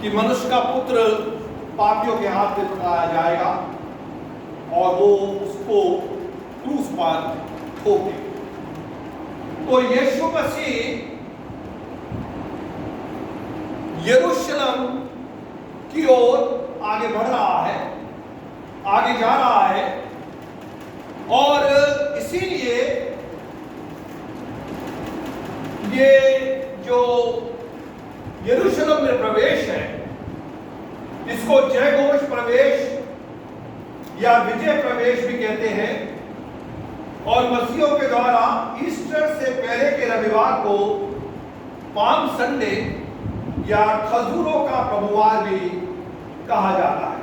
कि मनुष्य का पुत्र पापियों के हाथ में पकड़ाया जाएगा और वो उसको क्रूस पर ठोके। तो यीशु मसीह यरूशलेम की ओर आगे बढ़ रहा है, आगे जा रहा है, और इसीलिए ये जो यरूशलेम में प्रवेश है, इसको जयघोष प्रवेश या विजय प्रवेश भी कहते हैं। और मसीहों के द्वारा ईस्टर से पहले के रविवार को पाम संडे या खजूरों का प्रभुवार भी कहा जाता है।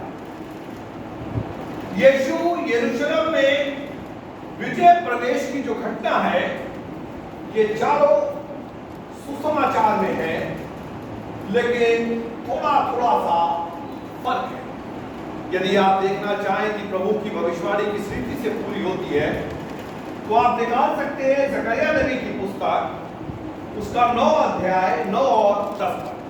यीशु यरूशलेम में विजय प्रवेश की जो घटना है, ये चारों सुसमाचार में है, लेकिन थोड़ा थोड़ा सा फर्क है। यदि आप देखना चाहें कि प्रभु की भविष्यवाणी किस रीति से पूरी होती है, तो आप निकाल सकते हैं जकरिया नबी की पुस्तक, उसका 9 अध्याय 9 और 10 पद।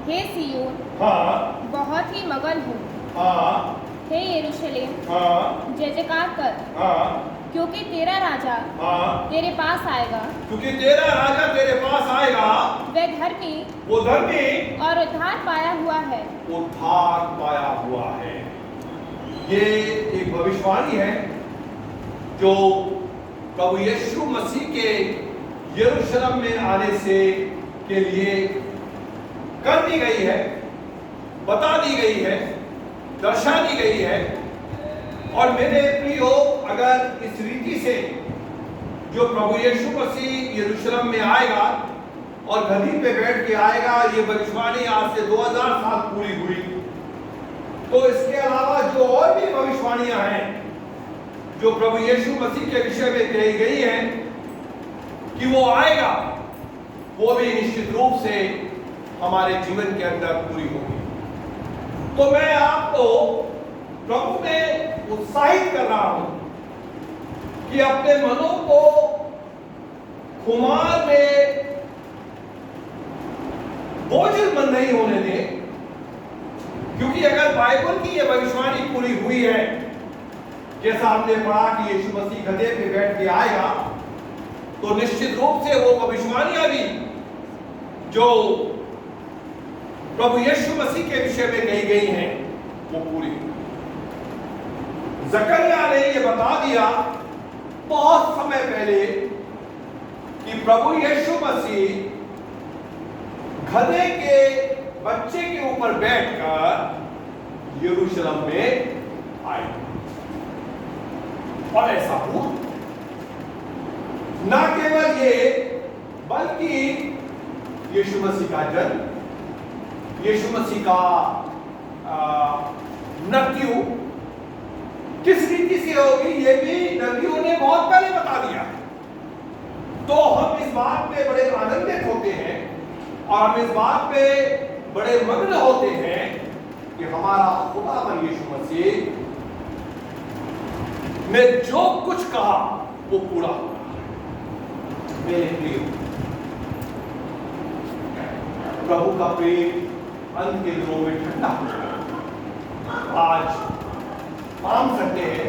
हे सिय्योन, बहुत ही मगन हो। हे यरूशलेम, जय जयकार कर, क्योंकि तेरा राजा तेरे पास आएगा। क्योंकि तेरा राजा तेरे पास आएगा, वह धर्मी, वो धर्मी और उद्धार पाया हुआ है। उद्धार पाया हुआ है। ये एक भविष्यवाणी है जो प्रभु यीशु मसीह के यरूशलेम में आने से के लिए कर दी गई है, बता दी गई है, दर्शा दी गई है। और मेरे प्रियो, अगर इस रीति से जो प्रभु यीशु मसीह यरूशलेम में आएगा और गद्दी पे बैठ के आएगा, ये भविष्यवाणी आज से 2000 साल पूरी हुई, तो इसके अलावा जो और भी भविष्यवाणियां हैं जो प्रभु यीशु मसीह के विषय में कही गई हैं कि वो आएगा, वो भी निश्चित रूप से हमारे जीवन के अंदर पूरी होगी। तो मैं आपको प्रभु में उत्साहित कर रहा हूं कि अपने मनों को खुमार में बोझिल नहीं होने दें, क्योंकि अगर बाइबल की यह भविष्यवाणी पूरी हुई है, जैसा हमने पढ़ा कि यीशु मसीह गधे पे बैठ के आएगा, तो निश्चित रूप से वो भविष्यवाणियां भी जो प्रभु यीशु मसीह के विषय में कही गई हैं वो पूरी। जकरिया ने ये बता दिया बहुत समय पहले कि प्रभु यीशु मसीह गधे के बच्चे के ऊपर बैठकर यरूशलेम में आए, और ऐसा हुआ। ना केवल ये, बल्कि यीशु मसीह का जन्म, यीशु मसीह का मृत्यु किस रीति से होगी, ये भी नबियों ने बहुत पहले बता दिया। तो हम इस बात पे बड़े आनंदित होते हैं और हम इस बात पे बड़े मग्न होते हैं कि हमारा खुदावन यीशु मसीह ने जो कुछ कहा वो पूरा हुआ। मेरे प्रिय, प्रभु का प्रेम अंत के दिनों में ठंडा हो गया। आज पाम संडे है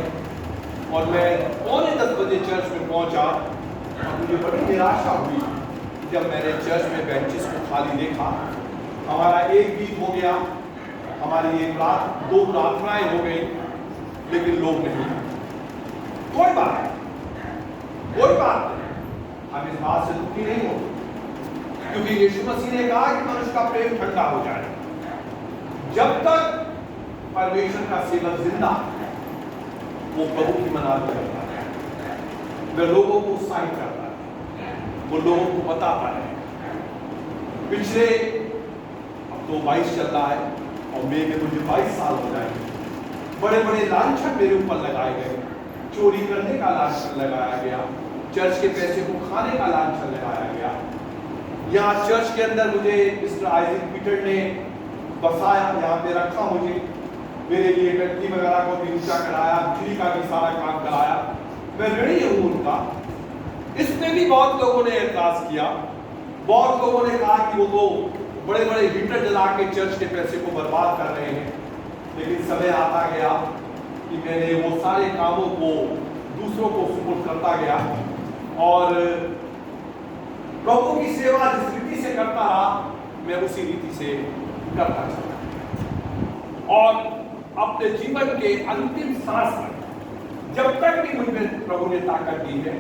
और मैं 9:45 बजे चर्च में पहुंचा और मुझे बड़ी निराशा हुई जब मैंने चर्च में बेंचेस को खाली देखा। हमारा एक गीत हो गया, हमारी एक रात 2 प्रार्थनाएं हो गई, लेकिन लोग नहीं। कोई बात नहीं, कोई बात नहीं, हम इस बात से दुखी नहीं होते, क्योंकि यीशु मसीह ने कहा कि मनुष्य का प्रेम ठंडा हो जाए। जब तक परमेश्वर का सेवक जिंदा है, वो प्रभु की मनात करता है, वह लोगों को उत्साहित करता है, वो लोगों को बताता है। पिछले अब तो 22 चल रहा है और मुझे 22 साल हो जाएंगे। बड़े बड़े लांछन मेरे ऊपर लगाए गए, चोरी करने का लांछन लगाया गया, चर्च के पैसे को खाने का लांछन लगाया गया। यहाँ चर्च के अंदर मुझे मिस्टर आइजक पीटर ने बसाया, यहाँ पे रखा, मुझे मेरे लिए व्यक्ति वगैरह को भी ऊंचा कराया, बिजली का भी सारा काम कराया। मैं ऋणी हूँ उनका, इसमें भी बहुत लोगों ने एतराज किया। बहुत लोगों ने कहा कि वो तो बड़े बड़े हीटर जला के चर्च के पैसे को बर्बाद कर रहे हैं। लेकिन समय आता गया कि मैंने वो सारे कामों को दूसरों को सुपुर्द करता गया और प्रभु की सेवा जिस रीति से करता रहा मैं उसी रीति से करता चला और अपने जीवन के अंतिम सांस तक जब तक भी मुझे प्रभु ने ताकत दी है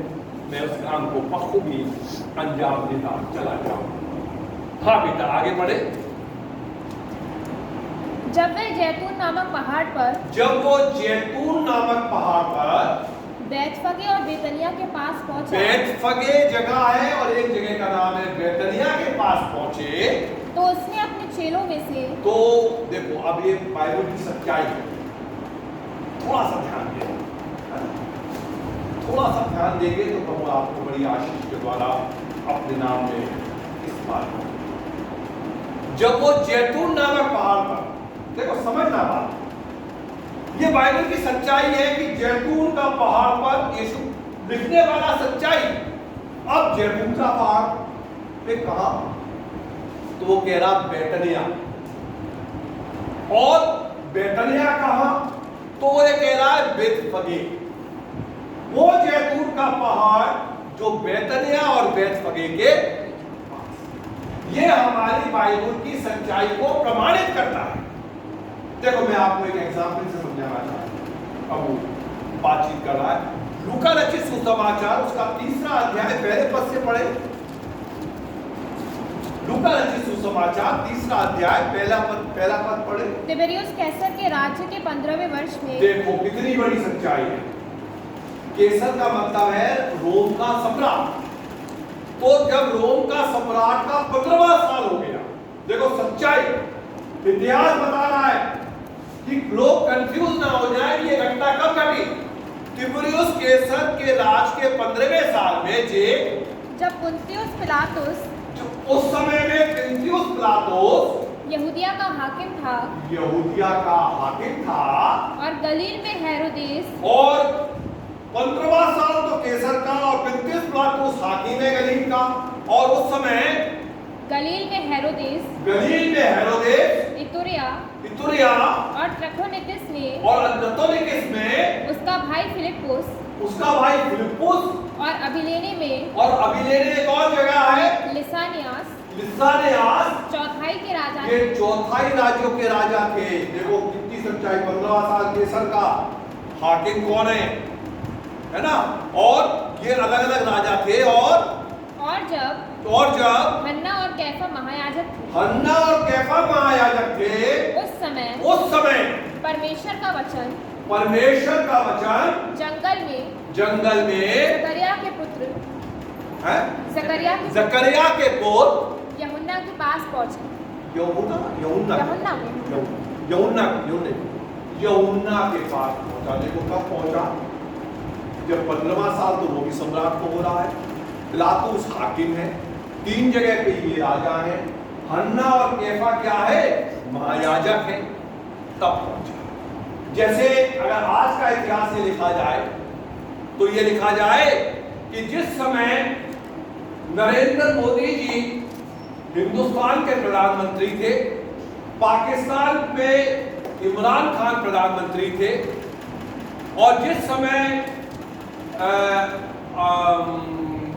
मैं उस काम को बखूबी अंजाम देता चला जाऊं। हाँ बेटा आगे बढ़े। जब वे जैतून नामक पहाड़ पर बैतफगे और बेतनिया के पास पहुंचे। बैतफगे जगह है और एक जगह का नाम है बेतनिया के पास पहुंचे तो उसने अपने चेलों में से तो देखो अब ये बाइबल की सच्चाई है। थोड़ा सा ध्यान दें, थोड़ा सा ध्यान देंगे तो प्रभु आपको बड़ी आशीष के द्वारा अपने नाम में इस बात को। जब वो जैतून नामक पहाड़ पर, देखो समझना बात, ये बाइबल की सच्चाई है कि जैतून का पहाड़ पर यीशु लिखने वाला सच्चाई। अब जैतून का पहाड़ पे कहा तो वो कह रहा बेतनिया और बेतनिया कहा तो वो ये कह रहा है बेतफगे। वो जैतून का पहाड़ जो बेतनिया और बेतफगे के पास, ये हमारी बाइबल की सच्चाई को प्रमाणित करता है। देखो मैं आपको एक एग्जाम्पल से समझाना चाहता हूं। अब वो बातचीत कर रहा है लूका रचित सुसमाचार उसका 3रा अध्याय पहले पद से पढ़े। लूका रचित सुसमाचार 3रा अध्याय पहला पद पढ़े। तिबेरियुस कैसर के राज्य के 15वें वर्ष में। देखो कितनी बड़ी सच्चाई है। कैसर का मतलब है रोम का सम्राट। तो जब रोम का सम्राट का 15वां साल हो गया, देखो सच्चाई, इतिहास बता रहा है कि लोग कंफ्यूज ना हो जाए कि ये घटना कब घटी। तिबेरियुस कैसर के राज के 15वें साल में जब पुन्तियुस पिलातुस, उस समय में पुन्तियुस पिलातुस यहूदिया का हाकिम था, और गलील में हेरोदेस, और 15वां साल तो कैसर का और पुन्तियुस पिलातुस हाकिम है गलील का। और उस समय गलील में हेरोदेस, इतुरिया और ट्रखोनितिस में उसका भाई फिलिप्पुस, और अबिलेने में, एक और जगह है लिसानियास चौथाई के राजा, ये चौथाई राज्यों के राजा थे। देखो कितनी सच्चाई। 15वां साल कैसर का हाकिम कौन है ना, और ये अलग अलग राजा थे। और जब हन्ना और कैफा महायाजक थे, उस समय परमेश्वर का वचन जंगल में जकरिया के पुत्र यूहन्ना के पास पहुंचे। यूहन्ना के पास पहुंचा। देखो कब पहुंचा? जब 15वां साल तो रोमी सम्राट को हो रहा है, पिलातुस हाकिम है, 3 जगह पे ये राजा है, हन्ना और कैफा क्या है? महायाजक है। तब पहुंचा। जैसे अगर आज का इतिहास ये लिखा जाए तो ये लिखा जाए कि जिस समय नरेंद्र मोदी जी हिंदुस्तान के प्रधानमंत्री थे, पाकिस्तान में इमरान खान प्रधानमंत्री थे, और जिस समय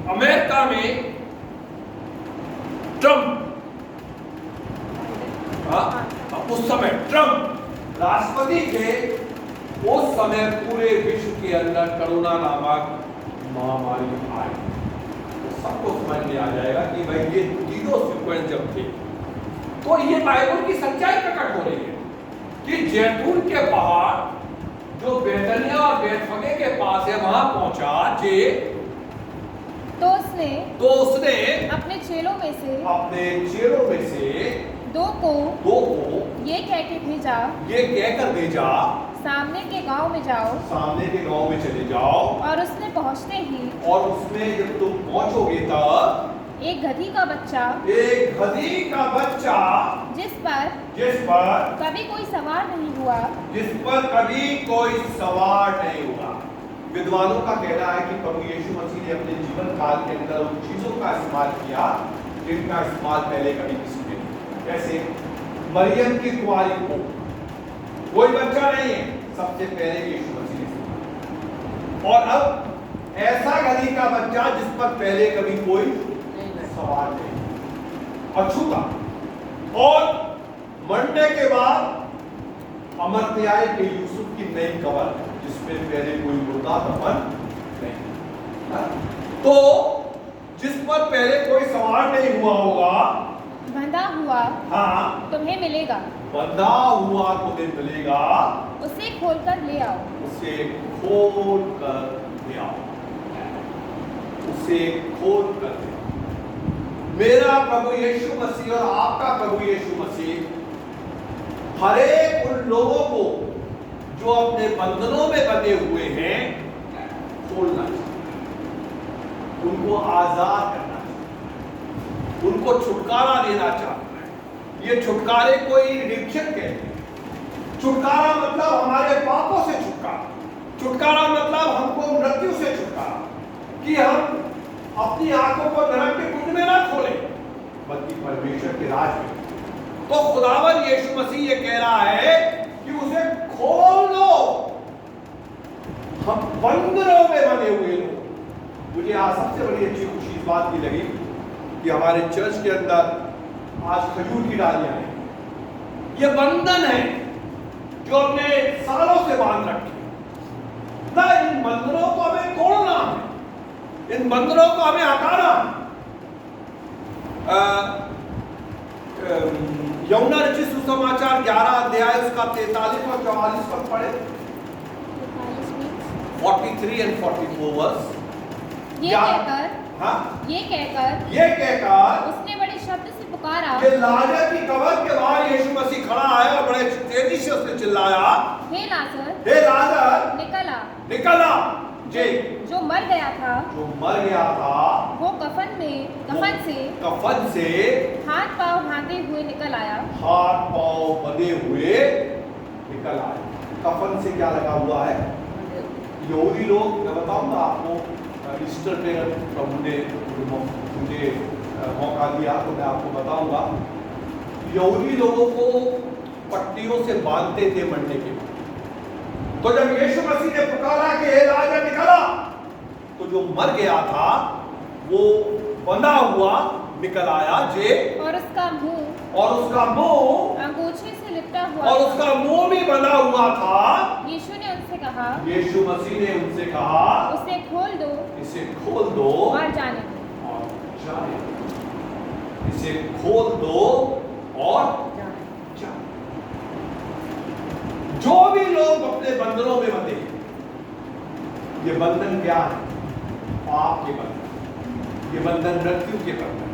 अमेरिका में ट्रंप, उस समय ट्रंप राष्ट्रपति थे, उस समय पूरे विश्व के अंदर कोरोना नामक महामारी आई। तो सबको समझ में आ जाएगा कि भाई ये तीनों सीक्वेंस जब थे, तो ये बाइबल की सच्चाई प्रकट हो रही है कि जैतून के पहाड़ जो बेतनिया और बेतफगे के पास है वहां पहुंचा तो उसने अपने चेलों में से दो को ये कहकर भेजा सामने के गांव में चले जाओ। और उसने पहुंचते ही, और उसमें जब तुम पहुंचोगे तब एक गधी का बच्चा जिस पर कभी कोई सवार नहीं हुआ विद्वानों का कहना है कि प्रभु यीशु मसीह ने अपने जीवन काल के अंदर उन चीजों का इस्तेमाल किया जिनका इस्तेमाल पहले कभी किसी ने नहीं किया। जैसे मरियम की कुंवारी को, कोई बच्चा नहीं है, सबसे पहले यीशु मसीह ने इस्तेमाल। और अब ऐसा गधी का बच्चा जिस पर पहले कभी कोई सवाल नहीं, अछूता। और मरने के बाद अमरत्याय के यूसुफ की नई कबर जिसमें पहले कोई मुर्दा दफन नहीं। तो जिस पर पहले कोई सवार नहीं हुआ होगा, बंधा हुआ हाँ तुम्हें मिलेगा, बंधा हुआ तुम्हें मिलेगा, उसे खोलकर ले आओ, उसे खोल कर ले आओ, उसे खोल कर ले आओ। मेरा प्रभु यीशु मसीह और आपका प्रभु यीशु मसीह हर एक उन लोगों को जो अपने बंधनों में बंधे हुए हैं खोलना चाहिए, उनको आजाद करना चाहिए, उनको छुटकारा देना चाहता है। ये छुटकारे को ही रिडेम्पशन कहते हैं। छुटकारा मतलब हमारे पापों से छुटकारा, छुटकारा मतलब हमको मृत्यु से छुटकारा, कि हम अपनी आंखों को नरक के कुंड में ना खोलें बल्कि परमेश्वर के राज में। तो खुदावन यीशु मसीह ये कह रहा है कि उसे खोल दो। हम बंधनों में बने हुए लोग, मुझे आज सबसे बड़ी अच्छी खुशी इस बात की लगी कि हमारे चर्च के अंदर आज खजूर की डालियां हैं। ये बंधन है जो हमने सालों से बांध रखे ना, इन बंधनों को हमें तोड़ना है, इन बंधनों को हमें हटाना। यमुना रचित सुसमाचार 11 अध्याय उसका 43 और 44 पद पढ़े, 43 and 44 वर्स। ये कहकर उसने बड़े शब्द से पुकारा कि लाजर की कब्र के बाहर यीशु मसीह खड़ा है और बड़े तेजी से उसने चिल्लाया, हे लाजर निकल आ, निकल आ। जी, जो मर गया था वो कफन से हाथ पांव बांधे हुए निकल आया। कफन से क्या लगा हुआ है? यहूदी लोग, मैं बताऊंगा आपको, ईस्टर पे प्रभु ने मुझे मौका दिया तो मैं आपको बताऊंगा। यहूदी लोगों को पट्टियों से बांधते थे मरने के बाद। तो जब यीशु मसीह ने पुकारा कि हे लाजर निकला, तो जो मर गया था वो बंधा हुआ निकल आया जे, और उसका मुंह अंगूछे से लिपटा हुआ, और उसका मुंह भी बंधा हुआ था। यीशु मसीह ने उनसे कहा, उसे खोल दो और जाने दो, इसे खोल दो और जाने। जो भी लोग अपने बंधनों में बंधे, ये बंधन क्या है? पाप के बंधन, ये बंधन मृत्यु के बंधन,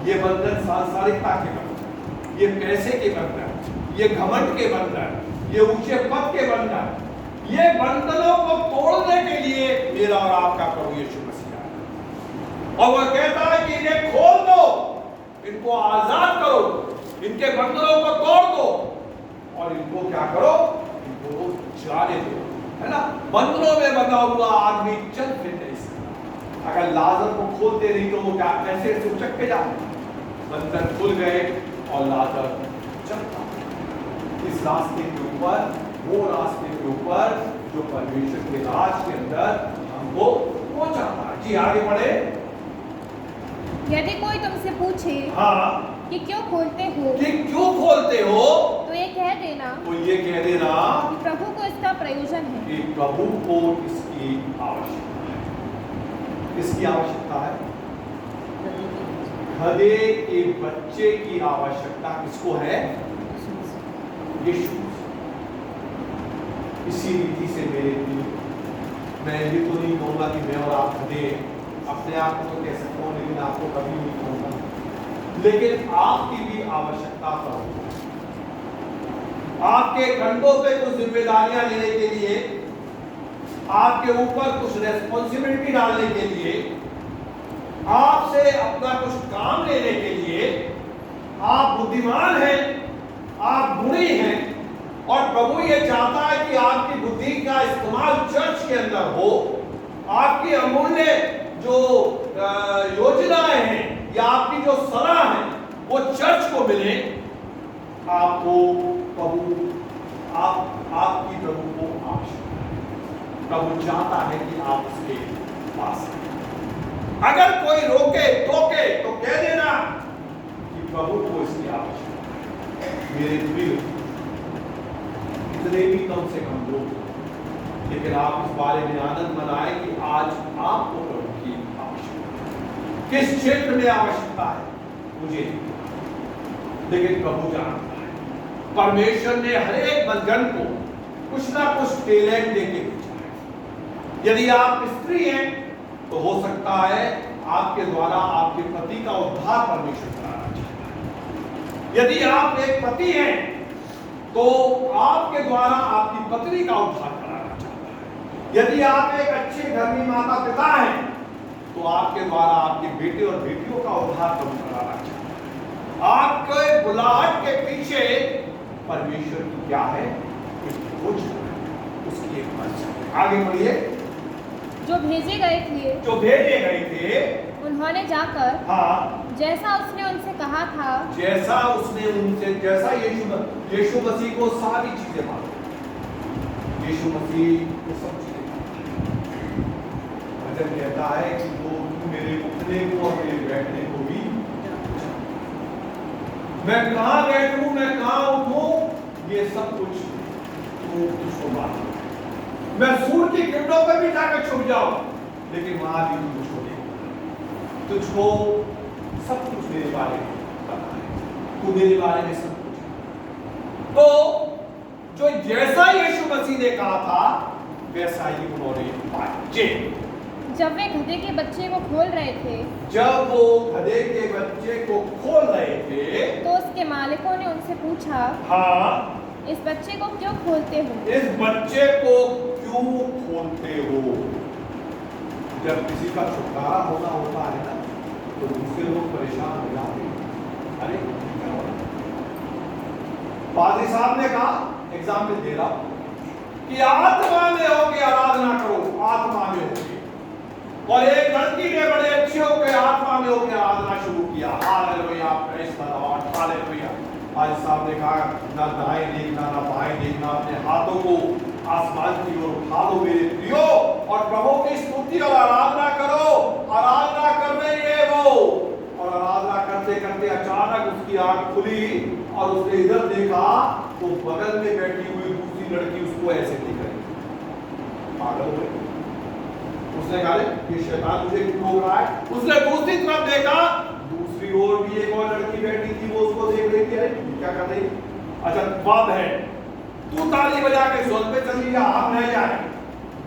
ये बंधन सांसारिकता के बंधन, ये पैसे के बंधन, ये घमंड के बंधन, ये ऊंचे पद के बंधन, ये बंधनों को तोड़ने के लिए मेरा और आपका प्रभु यीशु मसीह आया। और वह कहता है कि इन्हें खोल दो, इनको आजाद करो, इनके बंधनों को तोड़ दो और इनको क्या करो? इनको जाने दो, है ना। बंधनों में बंधा हुआ आदमी चल फिर नहीं सकता। अगर लाजर को खोलते नहीं तो वो क्या कैसे उचक के जाते? बंधन खुल गए और लाजर चलता। इस रास्ते के ऊपर, वो रास्ते के ऊपर जो परमेश्वर के राज के अंदर हमको पहुंचाता है। जी आगे बढ़े। यदि कोई तुमसे पूछे कि क्यों खोलते हो, तो ये कह देना कि प्रभु को इसका प्रयोजन है, कि प्रभु को इसकी आवश्यकता है। किसकी आवश्यकता है? गधे के बच्चे की आवश्यकता किसको है? यीशु। इसी रीति से मेरे लिए, मैं ये तो नहीं कहूंगा कि मैं और आप गधे, अपने आप को तो कह सकता हूं लेकिन आपको कभी नहीं कहूंगा, लेकिन आपकी भी आवश्यकता करो। आपके कंधों पे कुछ जिम्मेदारियां लेने के लिए, आपके ऊपर कुछ रेस्पॉन्सिबिलिटी डालने के लिए, आपसे अपना कुछ काम लेने के लिए। आप बुद्धिमान हैं, आप गुणी हैं, और प्रभु ये चाहता है कि आपकी बुद्धि का इस्तेमाल चर्च के अंदर हो। आपकी अमूल्य जो योजनाएं हैं या आपकी जो सलाह है वो चर्च को मिले। आपको प्रभु आपकी प्रभु को आवश्यकता है। प्रभु चाहता है कि आप उसके पास आए। अगर कोई रोके टोके तो कह देना कि प्रभु को इसकी आवश्यकता है। मेरे प्रिय, इतने भी कम से कम लोग, लेकिन आप इस बारे में आनंद मनाएं कि आज आपको प्रभु की आवश्यकता है। किस क्षेत्र में आवश्यकता है मुझे, लेकिन प्रभु जानता है। परमेश्वर ने हर एक बंधन को कुछ ना कुछ टैलेंट देके भेजा है। यदि आप स्त्री हैं तो हो सकता है आपके द्वारा आपके पति का उद्धार परमेश्वर कराना चाहता है। यदि आप एक पति हैं तो आपके द्वारा आपकी पत्नी का उद्धार कराना चाहता है। यदि आप एक अच्छे धर्मी माता पिता हैं तो आपके द्वारा आपके बेटे और बेटियों का उद्धार प्रभु कराना चाहता है। आपके बुलाहट के पीछे परमेश्वर की क्या है, उसकी एक मर्जी है। आगे बढ़िए। जो भेजे गए थे उन्होंने जाकर जैसा उसने उनसे कहा था, जैसा यीशु मसीह को सारी चीजें मालूम। यीशु मसीह को सब चीजें वचन कहता है कि वो मेरे उठने को और मेरे बैठने को भी, मैं कहां बैठूं, मैं कहां उठूं, ये सब कुछ तुझको मालूम। मैं सूर्य की किरणों पर भी जाकर छुप जाऊं, लेकिन वहां भी तू मुझको देखेगा। तुझको सब कुछ मेरे बारे में पता है, तू मेरे बारे में सब कुछ। तो जो जैसा यीशु मसीह ने कहा था वैसा ही उन्होंने पाया। जब वे गधे के बच्चे को खोल रहे थे, जब वो गधे के बच्चे को खोल रहे थे तो उसके मालिकों ने उनसे पूछा, इस बच्चे को क्यों खोलते हो? इस बच्चे को क्यों खोलते हो? जब किसी का छुटकारा होना होता है ना तो दूसरे लोग परेशान हो जाते हैं। अरे क्या हो रहा? पादरी साहब ने कहा, एग्जाम्पल दे रहा कि आत्मा में होकर आराधना करो, आत्मा में होकर। और एक लड़की ने बड़े अच्छे होकर आत्मा में होकर आराधना शुरू किया। Hallelujah, praise the Lord, hallelujah. आज साहब ने कहा, ना दाएं देखना ना बाएं देखना, अपने हाथों को आसमान की ओर उठा लो मेरे प्रियो, और प्रभु की स्तुति और आराधना करो। आराधना कर रही है वो, और आराधना करते करते अचानक उसकी आंख खुली और उसने इधर देखा तो बगल में बैठी हुई दूसरी लड़की उसको ऐसे देख रही। पागल हो गई। उसने कहा, ये शैतान मुझे क्यों रोक रहा है? उसने दूसरी तरफ देखा, दूसरी ओर भी एक और लड़की बैठी थी, वो उसको देख रही थी। अरे क्या कर रही? अच्छा बात है, तू ताली बजा के सोच पे चली जा, आप नहीं जाए।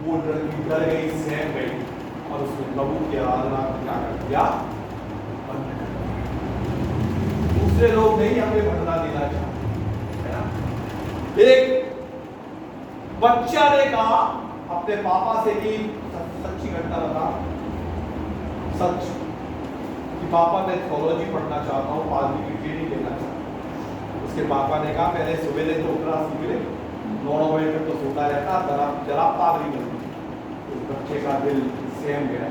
वो लड़की डर गई, सहम गई, और उसने प्रभु की आराधना क्या कर दिया, बंद कर दिया। दूसरे लोग नहीं हमें भटना देना चाहते, है ना? एक बच्चा ने कहा अपने पापा से कि सच्ची घटना बता, सच कि पापा मैं थियोलॉजी पढ़ना चाहता हूँ, पादरी की ट्रेनिंग लेना चाहता हूँ। उसके पापा ने कहा, पहले सुबह तो उठना सीख ले, 9 बजे तक तो सोता रहता, जरा पादरी बन। उस बच्चे का दिल सहम गया।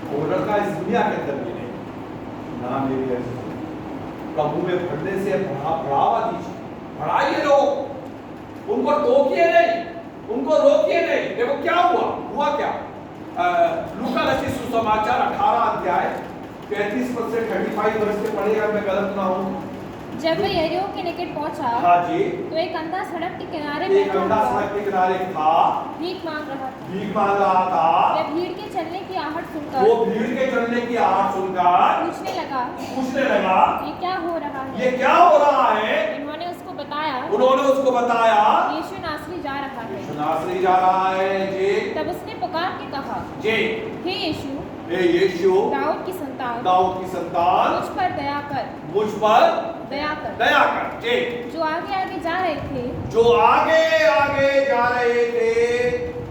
वो लड़का इस दुनिया के अंदर भी नहीं ना मेरी ऐसे प्रभु में पढ़ने से बढ़ावा दीजिए, बढ़ाइए लोग, उनको टोकिए नहीं, उनको रोकिए नहीं। देखो क्या हुआ क्या? लूका रचित सुसमाचार 18 अध्याय 35 से 35 वर्ष से पढ़ेगा, मैं गलत ना हूँ। जब वह यरीहो के निकट पहुंचा, हाँ जी, तो एक अंधा सड़क के किनारे एक अंधा सड़क के किनारे था, भीख मांग रहा था। वह भीड़ के चलने की आहट सुनकर, पूछने लगा, ये क्या हो रहा है? उन्होंने उसको बताया, यीशु नासरी जा रहा है। जी। तब उसने पुकार के कहा, जी, हे यीशु, दाऊद की संतान, मुझ पर दया कर। जी। जो आगे आगे जा रहे थे,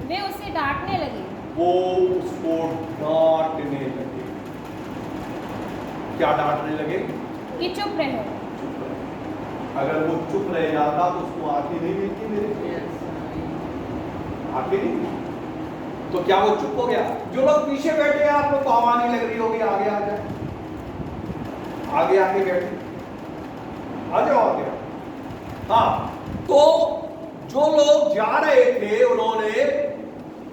वे उसे डांटने लगे। क्या डांटने लगे? कि चुप रहो। अगर वो चुप रह जाता तो उसको आंखें नहीं मिलती मेरे, आंखें नहीं। तो क्या वो चुप हो गया? जो लोग पीछे बैठे हैं आप लोग को हवा नहीं लग रही होगी, आगे आ जाए, आगे आके बैठे, आ जाओ आगे। हाँ, तो जो लोग जा रहे थे उन्होंने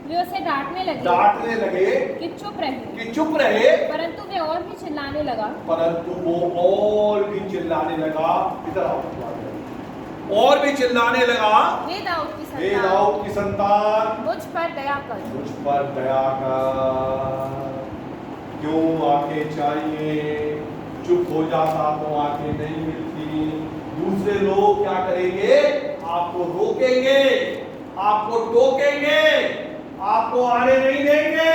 वे उसे डांटने लगे कि चुप रहे, परंतु वे और भी चिल्लाने लगा, इधर आओ, और भी चिल्लाने लगा, हे दाऊद की संतान, मुझ पर दया कर। क्यों आंखें चाहिए? चुप हो जाता तो आंखें नहीं मिलती। दूसरे लोग क्या करेंगे? आपको रोकेंगे, आपको टोकेंगे, आपको आने नहीं देंगे,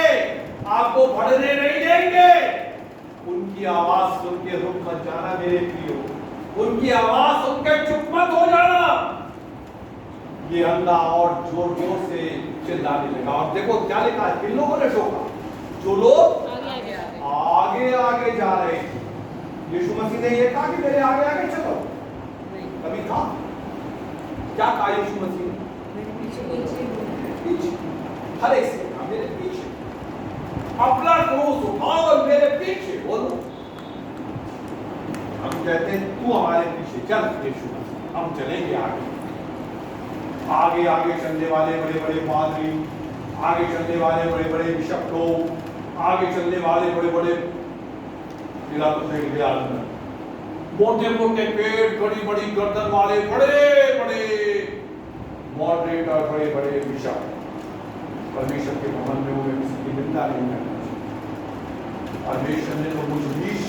आपको बढ़ने नहीं देंगे। उनकी आवाज सुन के रुक मत जाना मेरे प्रियो, उनकी आवाज सुन के चुप मत हो जाना। ये अंधा और जोर जोर से चिल्लाने लगा, और देखो क्या लिखा है, किन लोगों ने टोका? जो लोग आगे आगे जा रहे थे। यीशु मसीह ने ये कहा कि मेरे आगे आगे चलो, कभी कहा? क्या कहा यीशु मसीह ने? पीछे, हर एक से कहा मेरे पीछे, अपना क्रूस उठाओ और मेरे पीछे बोलो। हम कहते हैं तू हमारे पीछे चल यीशु मसीह, हम चलेंगे आगे। आगे आगे चलने वाले बड़े बड़े पादरी, आगे चलने वाले बड़े बड़े बिशप लोग, आगे चलने वाले बड़े बड़े मोटे मोटे पेट, बड़ी बड़ी गर्दन वाले बड़े बड़े मॉडरेट और बड़े बड़े बिशप परमेश्वर के भवन में हुए किसी की निंदा नहीं करना चाहिए। परमेश्वर ने तो मुझ नीच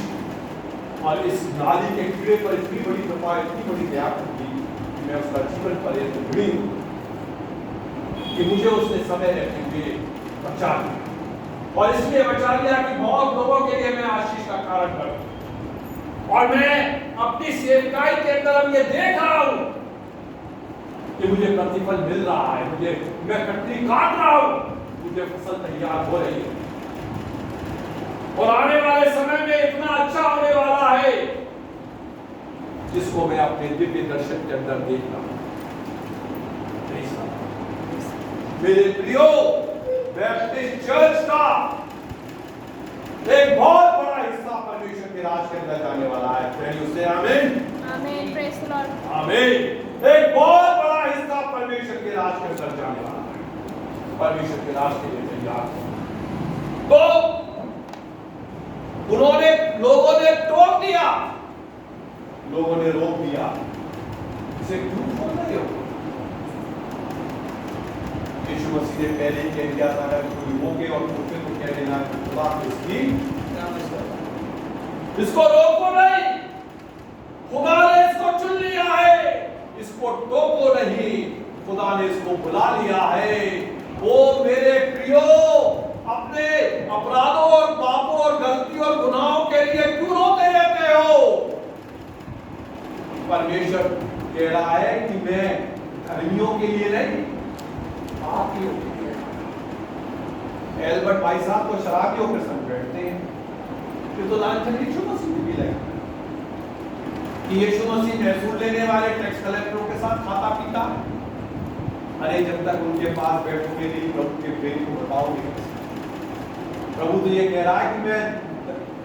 और इस नाली के कीड़े पर इतनी बड़ी कृपा, इतनी बड़ी दया की, मैं उसका जीवन पर्यंत ऋणी हूं कि मुझे उसने समय रहते हुए बचा लिया, और इसलिए बचा लिया कि बहुत लोगों के लिए मैं आशीष का कारण बनूं। और मैं अपनी सेवकाई के अंदर ये देख रहा हूं कि मुझे प्रतिफल मिल रहा है, मैं कटनी काट रहा हूं, मुझे फसल तैयार हो रही है, और आने वाले समय में इतना अच्छा होने वाला है जिसको मैं अपने दिव्य दर्शन के अंदर देख रहा हूं। मेरे प्रियो, बैप्टिस्ट चर्च का एक बहुत बड़ा हिस्सा परमेश्वर के राज के अंदर जाने वाला है। प्रेम से आमीन, आमीन, प्रेज द लॉर्ड, आमीन। एक बहुत बड़ा हिस्सा परमेश्वर के राज के अंदर जाने वाला है, परमेश्वर के राज के लिए तैयार। तो उन्होंने, लोगों ने टोक दिया, लोगों ने रोक दिया, इसे क्यों बोल रहे हो? यीशु मसीह ने पहले ही कह दिया था, अगर कोई रोके और टोके तो कह देना खुदा इसकी इसको रोको नहीं, खुदा ने इसको चुन लिया है, इसको टोको नहीं, खुदा ने इसको बुला लिया है। वो मेरे प्रियो, अपने अपराधों और पापों और गलती और गुनाहों के लिए क्यों रोते रहते हो? परमेश्वर कह रहा है कि मैं धर्मियों के लिए नहीं, पापियों के लिए। एल्बर्ट भाई साहब तो शराबियों के संग बैठते हैं, ये तो लांछन यीशु मसीह भी लगा कि यीशु मसीह महसूल लेने वाले टैक्स कलेक्टरों के साथ खाता पीता है। अरे जब तक उनके पास बैठोगे नहीं, प्रभु के प्रेम को बताओगे। प्रभु तो ये कह रहा है कि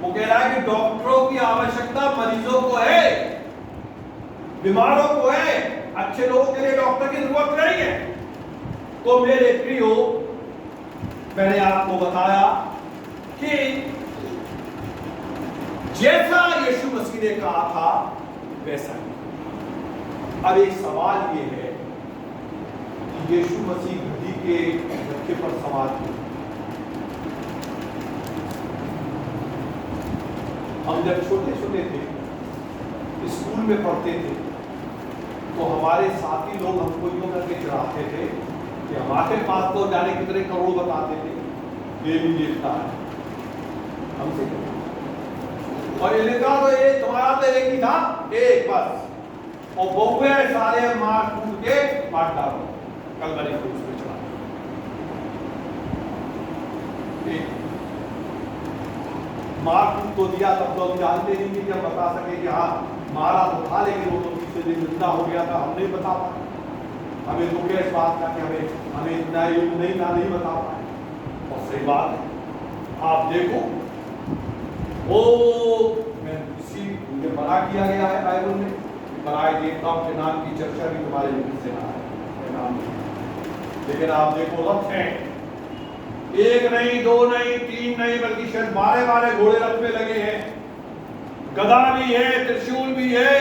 वो कह रहा है कि डॉक्टरों की आवश्यकता मरीजों को है, बीमारों को है, अच्छे लोगों के लिए डॉक्टर की जरूरत नहीं है। तो मेरे प्रियो, मैंने आपको बताया कि जैसा यीशु मसीह ने कहा था वैसा ही। अब एक सवाल ये है कि यीशु मसीह घड़ी के बच्चे पर सवाल किया। हम जब छोटे छोटे थे, स्कूल में पढ़ते थे, तो हमारे साथी लोग हमको यूं करके चिढ़ाते थे कि हमारे पास तो जाने कितने करोड़ बताते थे, ये भी देखता है हमसे। और ये लिखा तो ये तुम्हारा तो एक ही था, एक बस, और बहुए सारे मार कूद के मार डालो, कल बने को उसमें चढ़ा। मार कूट तो दिया, तब तो हम जानते नहीं कि हम बता सके कि हाँ मारा तो था, लेकिन वो तो तीसरे दिन जिंदा हो गया था, हम नहीं बता पाए। हमें दुख है इस बात का कि हमें इतना युग नहीं बता पाए। और सही बात है, आप देखो वो इसी मुझे मना किया गया है बाइबल में, पराए देवताओं के नाम की चर्चा भी तुम्हारे मुख से ना है। लेकिन आप देखो रथ हैं, एक नहीं, दो नहीं, तीन नहीं, बल्कि शायद 12 घोड़े रथ में लगे हैं, गदा भी है, त्रिशूल भी है,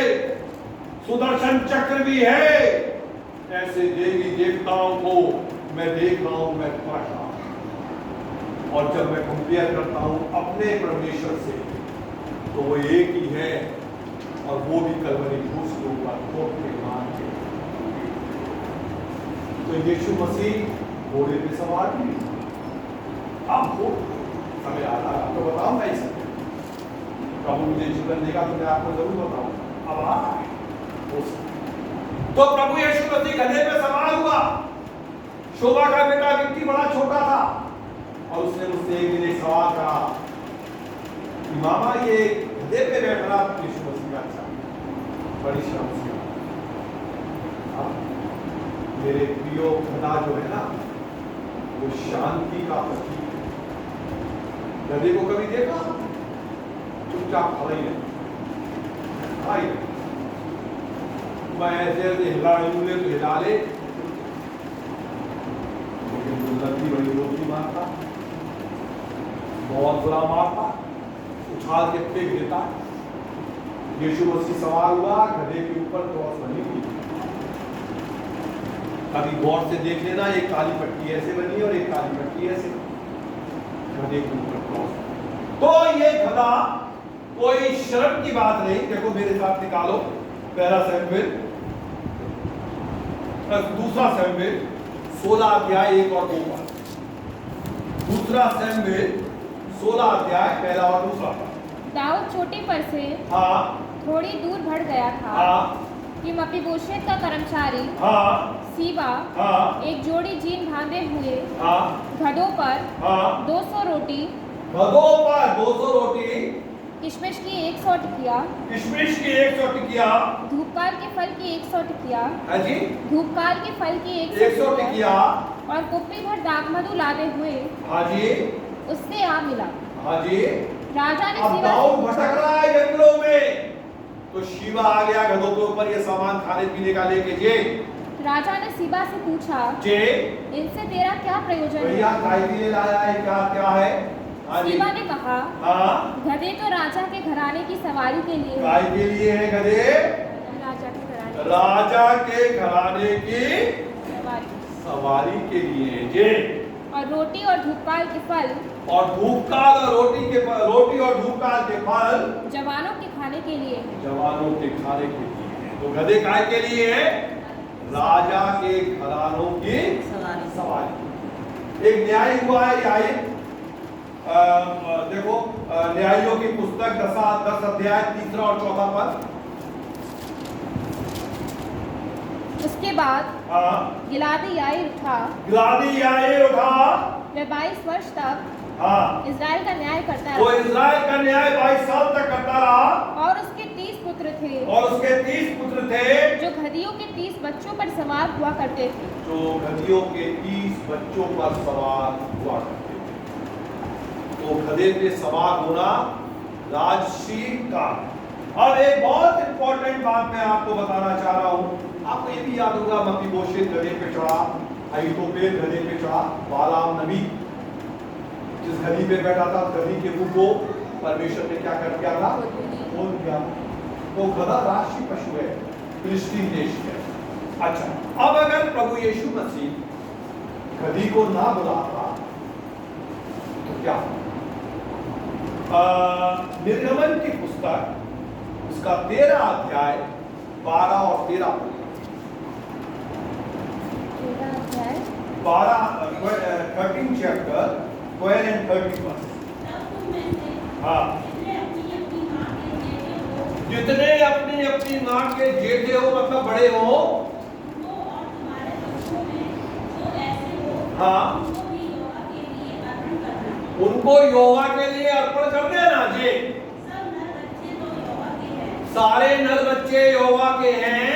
सुदर्शन चक्र भी है। ऐसे देवी देवताओं को मैं देख रहा हूं, मैं पढ़ रहा हूं, और जब मैं कंपेयर करता हूं अपने परमेश्वर से, तो वो एक ही है, और वो भी कलवरी क्रूस के ऊपर ठोक के मार के। तो यीशु मसीह घोड़े पे सवार भी, आपको समय आता है तो बताऊंगा इसे, प्रभु मुझे जीवन देगा तो मैं आपको जरूर बताऊंगा। अब आ रहा है तो प्रभु यीशु मसीह गधे पे सवार हुआ। शोभा का बेटा व्यक्ति बड़ा छोटा था, और उसने मुझसे एक दिन एक सवाल कहा कि मामा ये गधे पे बैठ रहा यीशु मसीह का, अच्छा बड़ी शर्म से। मेरे प्रियो, गधा जो है ना वो शांति का प्रतीक। गधे को कभी देखा? चुपचाप खड़ा ही है, मैं ऐसे हिला लूंगे तो हिला ले, लेकिन दुर्गंधी बड़ी रोटी मारता, बहुत बुरा मारता, उछाल के फेंक देता। यीशु मसीह सवार हुआ गधे के ऊपर, क्रॉस बनी हुई। अभी गौर से देख लेना, एक काली पट्टी ऐसे बनी और एक काली पट्टी ऐसे, गधे के ऊपर क्रॉस। तो ये गधा कोई शर्म की बात नहीं। देखो मेरे साथ निकालो पहला सैमुएल, दूसरा सैमुएल 16 अध्याय 1 और 2 पर, दूसरा सैमुएल 16 अध्याय पहला और दूसरा। दाऊद छोटे पर से थोड़ी दूर बढ़ गया था कि मपीबोशेत का कर्मचारी सीबा एक जोड़ी जीन बांधे हुए गधों पर 200 रोटी, किशमिश की 100 टिकिया, धूपकाल के फल की 100 टिकिया, धूपकाल के फल की 100 टिकिया और कुप्पी भर दाखमधु लादे हुए उससे आ मिला। राजा ने अब दाऊद भटक रहा है जंगलों में, तो शिवा आ गया गधों के ऊपर ये सामान खाने पीने का लेके। जे राजा ने सीबा से पूछा, जे इनसे तेरा क्या प्रयोजन है? भैया काय के लिए लाया है, क्या है? सीबा ने कहा, गधे तो राजा के घराने की सवारी के लिए। काय के लिए है गधे? राजा के घराने की सवारी के लिए। जे और रोटी और धूपकाल के फल, और धूपकाल और रोटी और धूपकाल के फल जवानों के खाने के लिए, जवानों के खाने के लिए। तो गधे काय के लिए है? राजा के घरानों की सवारी। एक न्याय हुआ है यहाँ, देखो न्यायियों की पुस्तक 10 अध्याय 3 और 4 पर। उसके बाद गिलादी याईर उठा, वह 22 वर्ष तक इजराइल का न्याय करता रहा। वो इजराइल का न्याय 22 साल तक करता रहा। और उसके 30 पुत्र थे, जो गधियों के 30 बच्चों पर सवार हुआ करते थे, तो गधे पे सवार होना राजसी का। अब एक बहुत इंपॉर्टेंट बात मैं आपको बताना चाह रहा हूं। आपको ये भी याद होगा, मपीबोशेत गधे पे चढ़ा, अहीतोपेल गधे पे चढ़ा, बालाम नबी जिस गधी पे बैठा था, गधी के मुंह को परमेश्वर ने क्या कर दिया था? खोल दिया। तो गधा राष्ट्रीय पशु है, फिलिस्तीन देश है। अच्छा, अब अगर प्रभु यीशु मसीह गधी को ना बुलाता तो क्या? निर्गमन की पुस्तक उसका 13 अध्याय 12 और 13 पद, 13 चैप्टर 12 and 13 वर्स। जितने अपनी अपनी माँ के जेठे हो, मतलब बड़े हो, उनको यहोवा के लिए अर्पण कर देना जी। सारे नर बच्चे यहोवा के हैं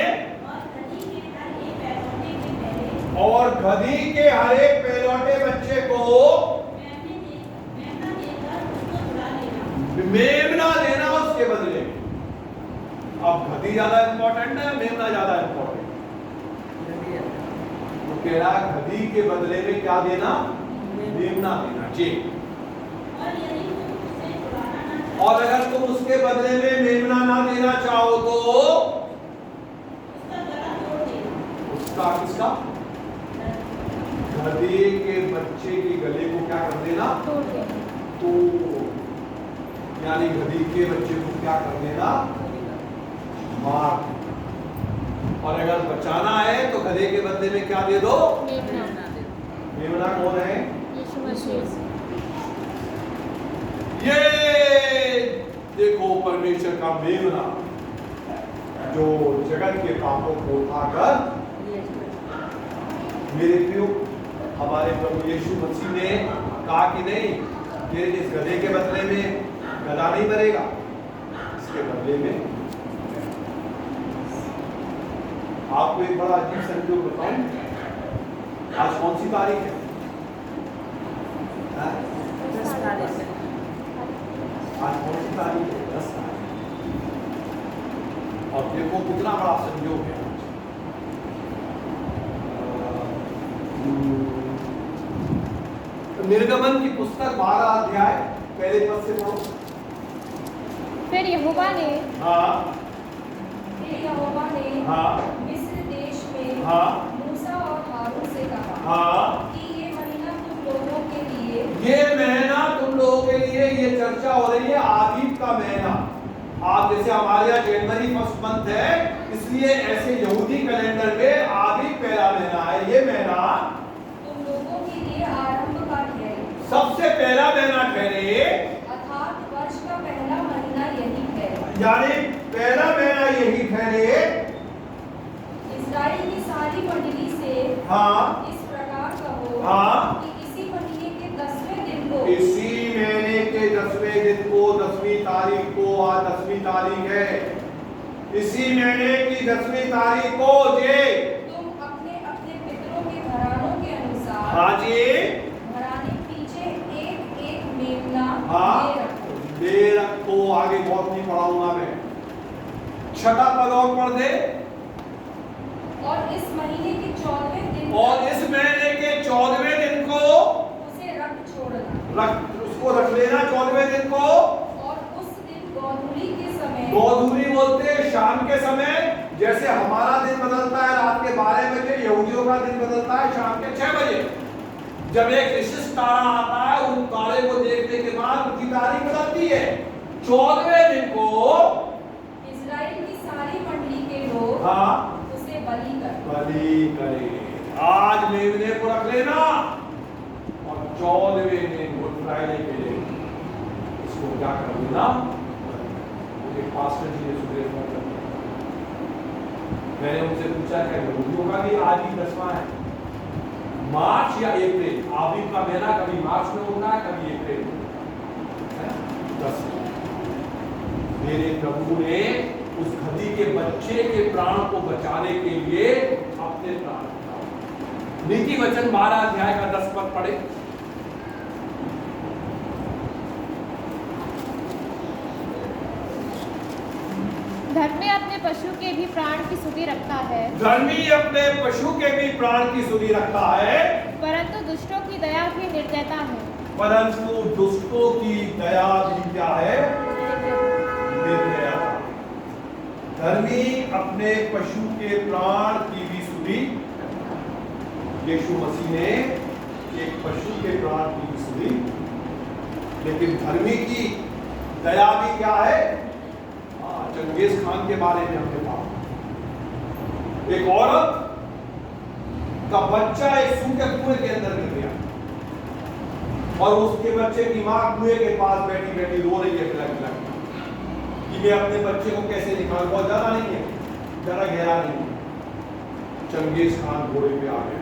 और गधी के हर एक पहलौठे बच्चे को मेमना देना उसके बदले। अब गधी ज्यादा इंपॉर्टेंट है, मेमना ज्यादा इंपॉर्टेंट? तो कह रहा गधी के बदले में क्या देना? मेमना देना जी। और अगर तुम उसके बदले में मेमना ना देना चाहो तो उसका किसका? गधे के बच्चे के गले को क्या कर देना? तो यानी गधी के बच्चे को क्या कर देना? मार। और अगर बचाना है तो गधे के बदले में क्या दे दो? मेमना कौन है? यीशु मसीह। ये देखो परमेश्वर का मेमना जो जगत के पापों को उठाकर, मेरे प्रियो हमारे प्रभु यीशु मसीह ने कहा कि नहीं, ये इस गधे के बदले में गधा नहीं मरेगा, इसके बदले में आपको एक बड़ा अजीब संयोग बताऊं। आज कौन सी तारीख है? आज कौन सी तारीख है? 10 तारीख। और देखो कितना बड़ा संयोग है। निर्गमन की पुस्तक 12 अध्याय पहले पद से पढ़ो। फिर यहोवा ने मिस्र देश में मूसा और हारून से कहा कि ये महीना तुम लोगों के लिए, ये चर्चा हो रही है आबीब का महीना। आप जैसे हमारे यहाँ जनवरी फर्स्ट मंथ है, इसलिए ऐसे यहूदी कैलेंडर में आबीब पहला महीना है। ये महीना तुम लोगों के लिए आरंभ का ठहरे, सबसे पहला महीना ठहरे, अर्थात वर्ष का पहला महीना यही है। यानी पहला महीना यही ठहरे। इस्राएल की सारी मंडली से इस प्रकार कहो कि इसी महीने के 10वें दिन को, इसी महीने के 10वें दिन को, 10वीं तारीख को, आज 10वीं तारीख है, इसी महीने की 10वीं तारीख को जे तुम अपने अपने पितरों के घरानों के अनुसार घराने पीछे एक एक मेमना दे रखो। आगे बहुत नहीं पढ़ाऊंगा मैं, छठा पद और पढ़ दे। और इस महीने के 14वें दिन, और इस महीने के 14वें दिन को उसे रख छोड़ना, उसको रख लेना 14वें दिन को। और उस दिन गोधूली के समय, गोधूली बोलते हैं शाम के समय, जैसे हमारा दिन बदलता है रात के 12 बजे, यहूदियों का दिन बदलता है शाम के 6 बजे। जब एक विशिष्ट तारा आता है, उन तारे को देखने के बाद उनकी तारीख बदलती है। 14वें दिन को इस्राएल की सारी मंडली के लोग उसे बलि करे। आज मेमने को रख लेना और 14वें दिन गुड फ्राइडे के लिए इसको क्या कर देना। मुझे पास्टर जी ने सुबह फोन कर दिया, मैंने उनसे पूछा क्या यहूदियों का भी आज ही 10वां है, मार्च या अप्रैल? आबीब का महीना कभी मार्च में होता है, कभी अप्रैल में। 10 मेरे प्रभु ने उस गधी के बच्चे के प्राण को बचाने के लिए अपने प्राण दिए। नीति वचन 12 अध्याय का 10 पद पढ़े। धर्मी अपने पशु के भी प्राण की सुधि रखता है, धर्मी अपने पशु के भी प्राण की सुधि रखता है, परंतु दुष्टों की दया भी निर्दयता है। परंतु दुष्टों की दया भी क्या है? निर्दयता। धर्मी अपने पशु के प्राण की भी सुधि, यीशु मसीह ने एक पशु के प्राण की भी सुधि, लेकिन धर्मी की दया भी क्या है? चंगेज खान के बारे में हमने कहा, एक औरत का बच्चा एक सूखे कुएं के अंदर गिर गया और उसके बच्चे की मां कुएं के पास बैठी बैठी रो रही है कि मैं अपने बच्चे को कैसे निकालूं। बहुत ज्यादा नहीं है, जरा गहरा नहीं है। चंगेज खान घोड़े पे आ गया।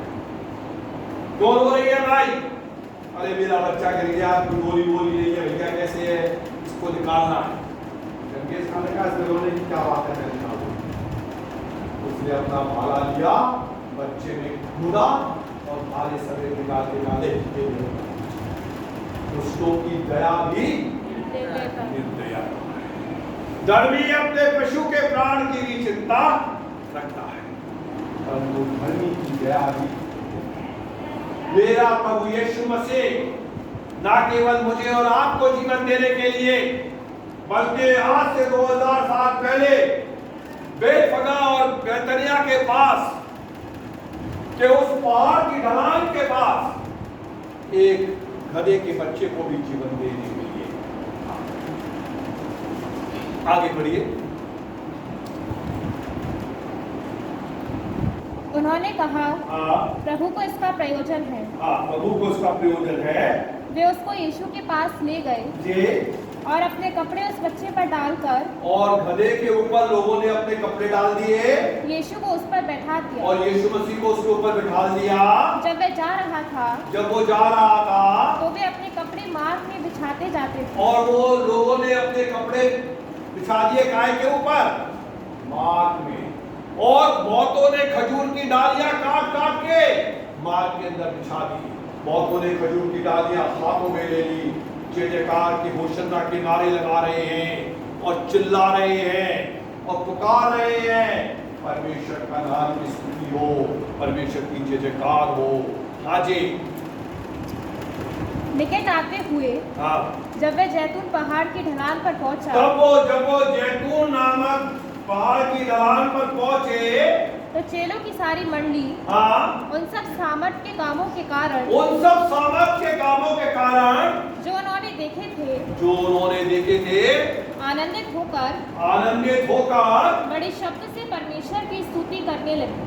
क्यों रो रही है भाई? अरे मेरा बच्चा गिर गया, कोई गोली बोली नहीं है भैया, कैसे है इसको निकालना है। चंगेज खान ने कहा इसमें रोने की क्या बात है, मैं निकाल दूं। उसने अपना भाला लिया, बच्चे ने कूदा और भाले समेत निकाल के डाले। दुष्टों की दया भी निर्दया, धर्मी अपने पशु के प्राण की भी चिंता रखता है, परंतु धर्मी की दया भी। मेरा प्रभु यीशु मसीह ना केवल मुझे और आपको जीवन देने के लिए, बल्कि आज से 2000 साल पहले बेतफगा और बेतनिया के पास के उस पहाड़ की ढलान के पास एक गधे के बच्चे को भी जीवन देने के लिए। आगे बढ़िए। उन्होंने कहा, प्रभु को इसका प्रयोजन है। प्रभु को इसका प्रयोजन है। वे उसको यीशु के पास ले गए और अपने कपड़े उस बच्चे पर डालकर, और गधे के ऊपर लोगों ने अपने कपड़े डाल दिए, यीशु को उस पर बैठा दिया और यीशु मसीह को उसके ऊपर बिठा दिया। जब वे जा रहा था, जब वो जा रहा था, तो वे अपने कपड़े मार्ग में बिछाते जाते थे, और वो लोगों ने अपने कपड़े बिछा दिए काय के ऊपर, मार्ग में, और बहुतों ने खजूर की डालियां काट काट के मार्ग के अंदर बिछा दी। बहुतों ने खजूर की डालियां हाथों में ले ली, जय जयकार की होशन्ना के नारे लगा रहे हैं और चिल्ला रहे हैं और पुकार रहे हैं, परमेश्वर का नाम की स्तुति हो, परमेश्वर की जय जयकार हो। हाँ जी। निकट आते हुए जब वे जैतून पहाड़ की ढलान पर पहुंचा, जब वो जैतून नामक पहाड़ की ढलान पर पहुंचे, तो चेलों की सारी मंडली उन सब सामर्थ के कामों के कारण, जो उन्होंने देखे थे, आनंदित होकर बड़े शब्द से परमेश्वर की स्तुति करने लगे।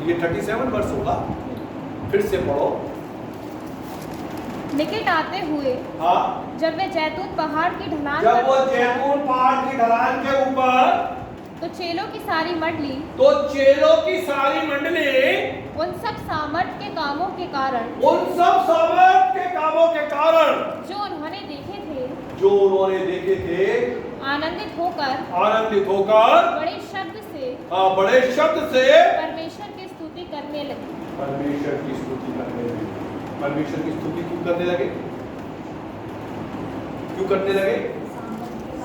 ये 37 वर्ष होगा, फिर से पढ़ो। निकट आते हुए जब वे जैतून पहाड़ की ढलान के ऊपर, तो चेलों की सारी मंडली उन सब सामर्थ के कामों के कारण, जो उन्होंने देखे थे, आनंदित होकर बड़े शब्द से परमेश्वर की स्तुति करने लगे। परमेश्वर की स्तुति क्यों करने लगे?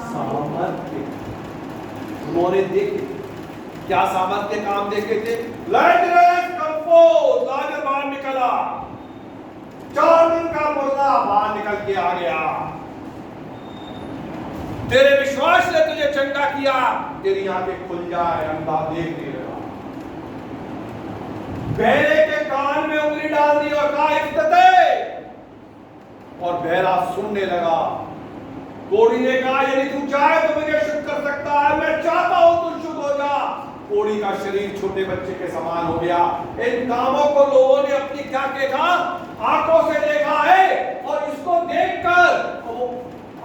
सामर्थ्य। उन्होंने देखे, क्या सामर्थ्य काम देखे थे? लाजरस बाहर निकला, 4 दिन का मुर्दा बाहर निकल के आ गया। तेरे विश्वास ने तुझे चंगा किया, तेरी आंखें खुल जाए, अंधा देखने लगा। बहरे के कान में उंगली डाल दी और कहा इफ्तते, और बहरा सुनने लगा। कोढ़ी ने कहा यदि तू चाहे तो मुझे शुद्ध कर सकता है, मैं चाहता हूं तू शुद्ध हो जा। कोढ़ी का शरीर छोटे बच्चे के समान हो गया। इन कामों को लोगों ने अपनी क्या देखा? आंखों से देखा है, और इसको देखकर वो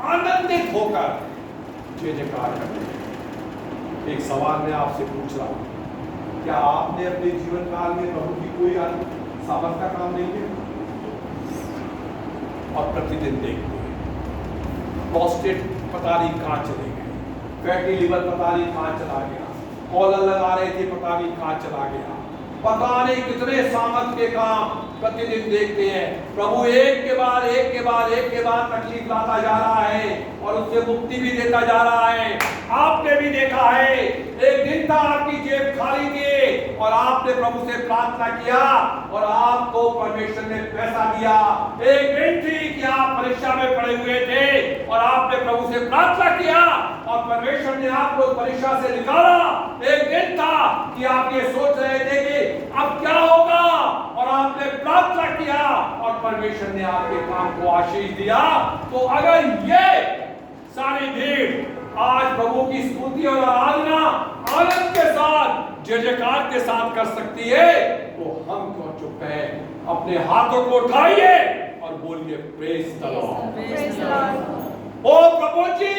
आनंदित होकर जय जयकार करते हैं। एक सवाल मैं आपसे पूछ रहा हूं, क्या आपने अपने जीवन काल में प्रभु की कोई सामर्थ का काम नहीं किया? और प्रतिदिन देखते हैं प्रोस्टेट पता नहीं कहां चले गए, फैटी लिवर पता नहीं कहां चला गया, कॉलर लगा रहे थे पता नहीं कहां चला गया, पता नहीं कितने सामर्थ के काम प्रतिदिन देखते हैं। प्रभु एक के बाद तकलीफ लाता जा रहा है और उससे मुक्ति भी देता जा रहा है। आपने भी देखा है, एक दिन था आपकी जेब खाली थी और आपने प्रभु से प्रार्थना किया और आपको परमेश्वर ने पैसा दिया। एक दिन थी कि आप परीक्षा में पड़े हुए थे और आपने प्रभु से प्रार्थना किया और परमेश्वर ने आपको परीक्षा से निकाला। एक दिन था कि आप ये सोच रहे थे कि अब क्या होगा और आपने प्रार्थना किया और परमेश्वर ने आपके काम को आशीष दिया। तो अगर ये सारी भीड़ आज प्रभु की स्तुति और आराधना आनंद के साथ जय जयकार के साथ कर सकती है, तो हम क्यों चुप हैं? अपने हाथों को उठाइए और बोलिए प्रेज द लॉर्ड। ओ प्रभु जी,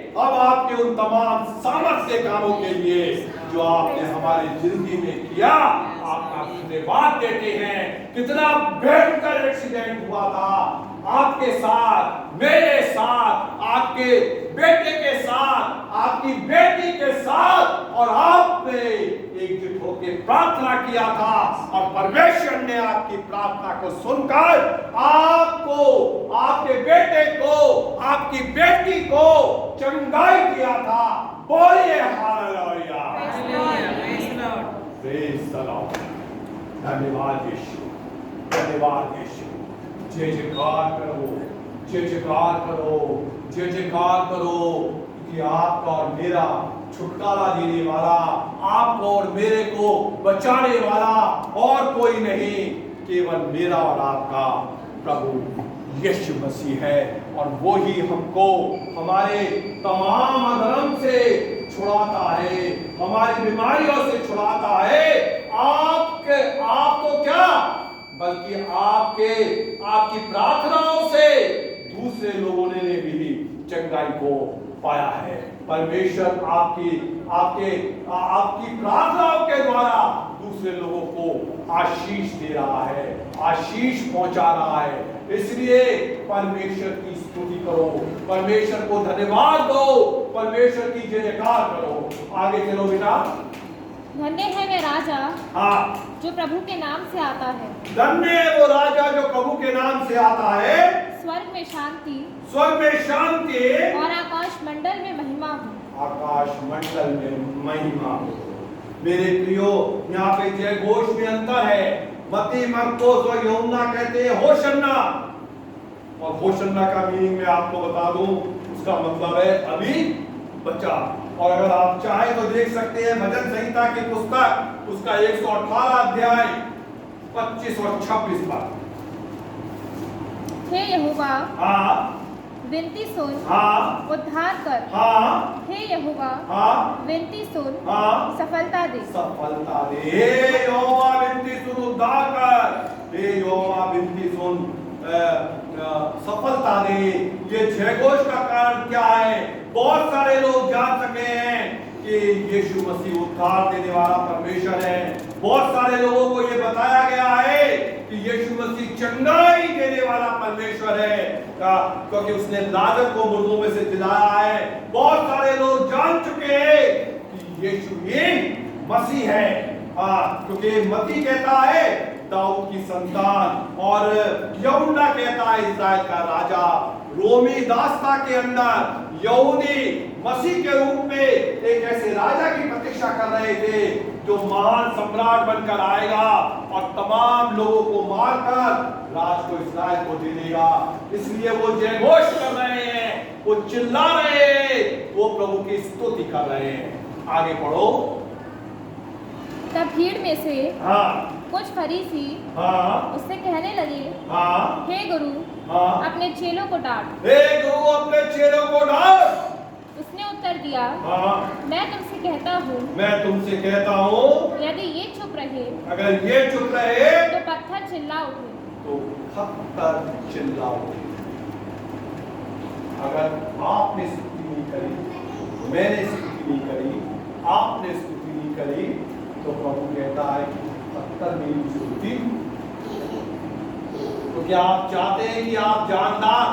अब आपके उन तमाम सामर्थ्य कामों के लिए जो आपने हमारी जिंदगी में किया, आपका धन्यवाद देते हैं। कितना भयंकर एक्सीडेंट हुआ था आपके साथ, मेरे साथ, आपके बेटे के साथ, आपकी बेटी के साथ, और आपने एकजुट होकर प्रार्थना किया था और परमेश्वर ने आपकी प्रार्थना को सुनकर आपको, आपके बेटे को, आपकी बेटी को चंगाई दिया था। बोलिए हालेलुया, प्रेज़ द लॉर्ड। धन्यवाद यीशु, धन्यवाद यीशु। जय जयकार करो, जय जयकार करो, जय जयकार करो कि आपका और मेरा छुटकारा देने वाला, आपको और मेरे को बचाने वाला और कोई नहीं, केवल मेरा और आपका प्रभु यीशु मसीह है। और वो ही हमको हमारे तमाम अधर्म से छुड़ाता है, हमारी बीमारियों से छुड़ाता है। आपको क्या, बल्कि आपकी प्रार्थनाओं से दूसरे लोगों ने भी चंगाई को पाया है। परमेश्वर आपकी प्रार्थनाओं के द्वारा दूसरे लोगों को आशीष दे रहा है, आशीष पहुंचा रहा है। इसलिए परमेश्वर की स्तुति करो, परमेश्वर को धन्यवाद दो, परमेश्वर की जय जयकार करो। आगे चलो बेटा। धन्य है वे राजा, हाँ, जो प्रभु के नाम से आता है। धन्य है वो राजा जो प्रभु के नाम से आता है। स्वर्ग में शांति, स्वर्ग में शांति, और आकाश मंडल में महिमा हो। आकाश मंडल में महिमा हो। मेरे प्रियो, यहाँ पे जय घोष में अंतर है। मत्ती, मरकुस और यूहन्ना कहते हैं होशन्ना, और होशन्ना का मीनिंग मैं आपको बता दूं, उसका मतलब है अभी बचा। और अगर आप चाहे तो देख सकते हैं भजन संहिता की पुस्तक, उसका 118 अध्याय 25 और 26 पर। हे यहोवा, हाँ, विनती सुन, हाँ, उद्धार कर। हाँ, हे यहोवा, हाँ, विनती सुन, हाँ, सफलता दे। सफलता दे। हे यहोवा विनती सुन, उद्धार कर। हे यहोवा विनती सुन, सफलता दे। ये जयघोष का कारण क्या है? बहुत सारे लोग जान सके हैं कि यीशु मसीह उद्धार देने वाला परमेश्वर है। बहुत सारे लोगों को ये बताया गया है कि यीशु मसीह चंगाई देने वाला परमेश्वर है, क्योंकि उसने लाजर को मुर्दों में से जिलाया है। बहुत सारे लोग जान चुके हैं कि यीशु ही मसीह है, क्योंकि मत्ती कहता है दाऊद की संतान, और यूहन्ना कहता है इस्राएल का राजा। रोमी दास्ता के अंदर यहूदी मसीह के रूप में एक ऐसे राजा की प्रतीक्षा कर रहे थे जो महान सम्राट बनकर आएगा और तमाम लोगों को मारकर राज को इस्राएल को दे देगा। इसलिए वो जयघोष कर रहे हैं, वो चिल्ला रहे हैं, वो प्रभु की स्तुति कर रहे हैं। आगे पढ़ो। तब भीड़ में से हाँ, कुछ फरीसी हाँ, उससे कहने लगे, हाँ, हे गुरु, हाँ, अपने चेलों को डांट। हे गुरु, अपने चेलों को डांट। उसने उत्तर दिया, हाँ, मैं तुमसे कहता हूँ, मैं तुमसे कहता हूँ, यदि ये चुप रहे, अगर ये चुप रहे तो पत्थर चिल्ला उठे। तो पत्थर चिल्ला उठे। अगर आपने स्तुति नहीं करी, मैंने स्तुति नहीं करी, आपने स्तुति नहीं करी, तो प्रभु कहता है कि पत्थर मेरी स्तुति। तो क्या आप चाहते हैं कि आप जानदार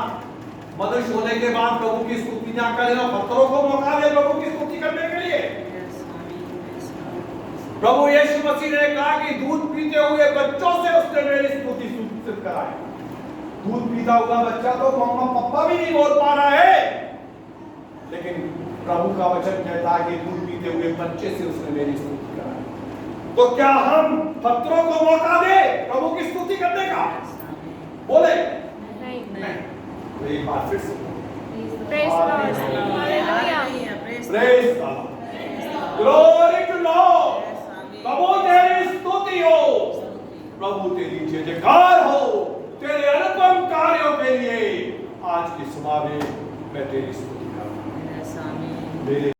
मनुष्य होने के बाद प्रभु की स्तुति ना करें और पत्थरों को मौका दें प्रभु की स्तुति करने के लिए? प्रभु यीशु मसीह ने कहा कि दूध पीते हुए बच्चों से उसने मेरी स्तुति सुनिश्चित कराई। दूध पीता हुआ बच्चा तो मम्मा पापा भी नहीं बोल पा रहा है, लेकिन प्रभु का वचन कहता है कि दूध पीते हुए बच्चे से उसने मेरी स्तुति कराई। तो क्या हम पत्थरों को मौका दे प्रभु की स्तुति करने का? बोले नहीं। तो एक बार फिर से Praise the Lord. Hallelujah. Praise God. Glory to Lord. प्रभु तेरी स्तुति हो, प्रभु तेरी जय जयकार हो, तेरे अनुपम कार्यों के लिए आज की सुबह में मैं तेरी स्तुति करता हूं। मेरे